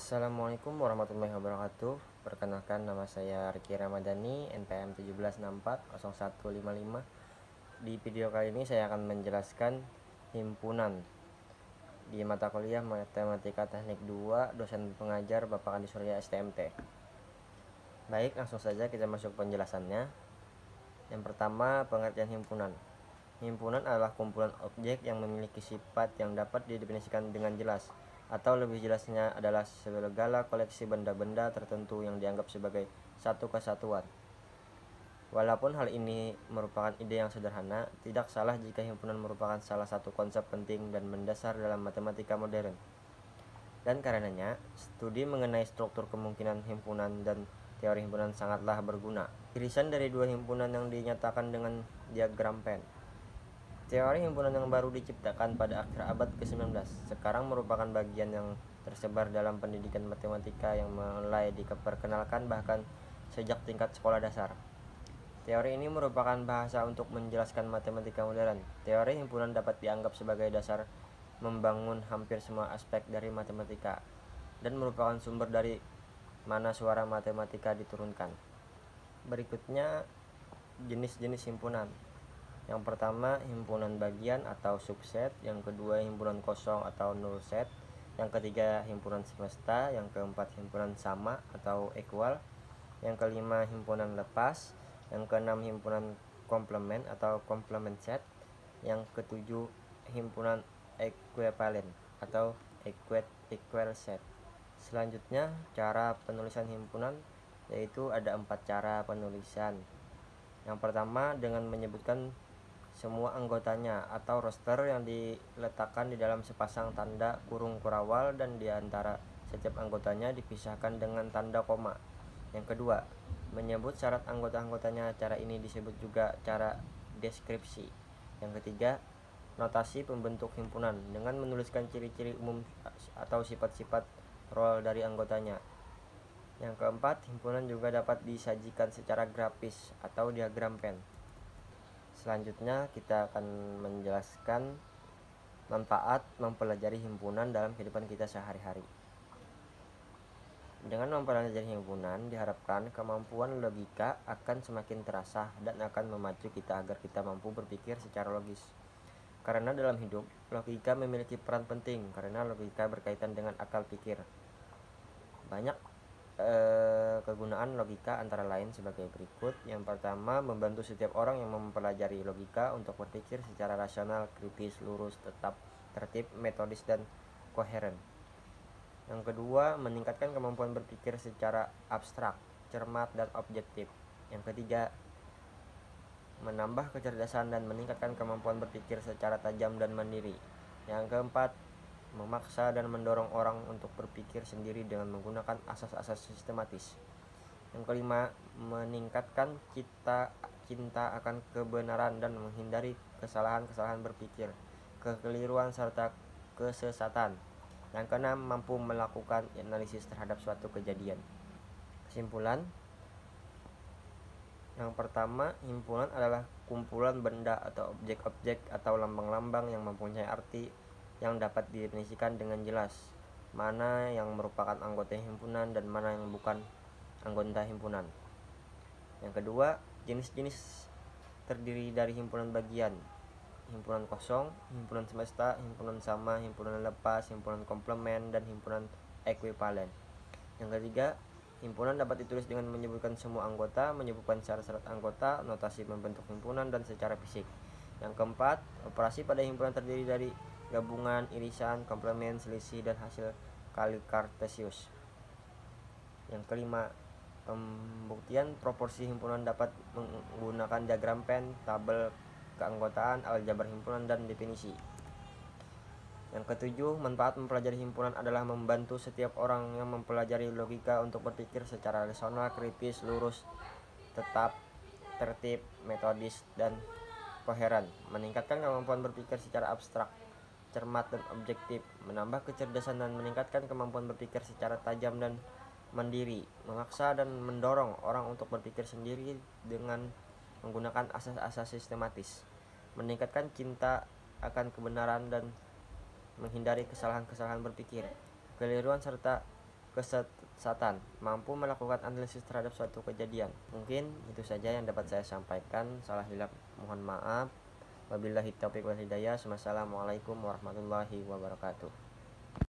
Assalamualaikum warahmatullahi wabarakatuh. Perkenalkan, nama saya Riki Ramadhani, NPM 17640155. Di video kali ini saya akan menjelaskan himpunan di mata kuliah Matematika Teknik 2, dosen pengajar Bapak Andi Surya STMT. Baik, langsung saja kita masuk penjelasannya. Yang pertama, pengertian himpunan. Himpunan adalah kumpulan objek yang memiliki sifat yang dapat didefinisikan dengan jelas, atau lebih jelasnya adalah segala koleksi benda-benda tertentu yang dianggap sebagai satu kesatuan. Walaupun hal ini merupakan ide yang sederhana, tidak salah jika himpunan merupakan salah satu konsep penting dan mendasar dalam matematika modern. Dan karenanya, studi mengenai struktur kemungkinan himpunan dan teori himpunan sangatlah berguna. Irisan dari dua himpunan yang dinyatakan dengan diagram Venn. Teori himpunan yang baru diciptakan pada akhir abad ke-19 sekarang merupakan bagian yang tersebar dalam pendidikan matematika yang mulai diperkenalkan bahkan sejak tingkat sekolah dasar. Teori ini merupakan bahasa untuk menjelaskan matematika modern. Teori himpunan dapat dianggap sebagai dasar membangun hampir semua aspek dari matematika dan merupakan sumber dari mana suara matematika diturunkan. Berikutnya, jenis-jenis himpunan. Yang pertama, himpunan bagian atau subset. Yang kedua, himpunan kosong atau null set. Yang ketiga, himpunan semesta. Yang keempat, himpunan sama atau equal. Yang kelima, himpunan lepas. Yang keenam, himpunan komplement atau complement set. Yang ketujuh, himpunan equivalent atau equal set. Selanjutnya, cara penulisan himpunan, yaitu ada 4 cara penulisan. Yang pertama, dengan menyebutkan semua anggotanya atau roster yang diletakkan di dalam sepasang tanda kurung kurawal dan di antara setiap anggotanya dipisahkan dengan tanda koma. Yang kedua, menyebut syarat anggota-anggotanya. Cara ini disebut juga cara deskripsi. Yang ketiga, notasi pembentuk himpunan dengan menuliskan ciri-ciri umum atau sifat-sifat role dari anggotanya. Yang keempat, himpunan juga dapat disajikan secara grafis atau diagram Venn. Selanjutnya kita akan menjelaskan manfaat mempelajari himpunan dalam kehidupan kita sehari-hari. Dengan mempelajari himpunan diharapkan kemampuan logika akan semakin terasah dan akan memacu kita agar kita mampu berpikir secara logis. Karena dalam hidup, logika memiliki peran penting karena logika berkaitan dengan akal pikir. Banyak kegunaan logika antara lain sebagai berikut. Yang pertama, membantu setiap orang yang mempelajari logika untuk berpikir secara rasional, kritis, lurus, tetap, tertib, metodis, dan koheren. Yang kedua, meningkatkan kemampuan berpikir secara abstrak, cermat, dan objektif. Yang ketiga, menambah kecerdasan dan meningkatkan kemampuan berpikir secara tajam dan mandiri. Yang keempat, memaksa dan mendorong orang untuk berpikir sendiri dengan menggunakan asas-asas sistematis. Yang kelima, meningkatkan cinta akan kebenaran dan menghindari kesalahan-kesalahan berpikir, kekeliruan serta kesesatan. Yang keenam, mampu melakukan analisis terhadap suatu kejadian. Kesimpulan, yang pertama, himpunan adalah kumpulan benda atau objek-objek atau lambang-lambang yang mempunyai arti yang dapat didefinisikan dengan jelas, mana yang merupakan anggota himpunan dan mana yang bukan anggota himpunan. Yang kedua, jenis-jenis terdiri dari himpunan bagian, himpunan kosong, himpunan semesta, himpunan sama, himpunan lepas, himpunan komplement, dan himpunan ekuivalen. Yang ketiga, himpunan dapat ditulis dengan menyebutkan semua anggota, menyebutkan syarat-syarat anggota, notasi membentuk himpunan, dan secara fisik. Yang keempat, operasi pada himpunan terdiri dari gabungan, irisan, komplement, selisih, dan hasil kali kartesius. Yang kelima, pembuktian proporsi himpunan dapat menggunakan diagram Venn, tabel keanggotaan, aljabar himpunan, dan definisi. Yang ketujuh, manfaat mempelajari himpunan adalah membantu setiap orang yang mempelajari logika untuk berpikir secara rasional, kritis, lurus, tetap, tertib, metodis, dan koheren, meningkatkan kemampuan berpikir secara abstrak, cermat, dan objektif, menambah kecerdasan dan meningkatkan kemampuan berpikir secara tajam dan mandiri, memaksa dan mendorong orang untuk berpikir sendiri dengan menggunakan asas-asas sistematis, meningkatkan cinta akan kebenaran dan menghindari kesalahan-kesalahan berpikir, kekeliruan serta kesesatan, mampu melakukan analisis terhadap suatu kejadian. Mungkin itu saja yang dapat saya sampaikan. Salah hilaf mohon maaf. Wabillahi taufiq wal hidayah. Wassalamualaikum warahmatullahi wabarakatuh.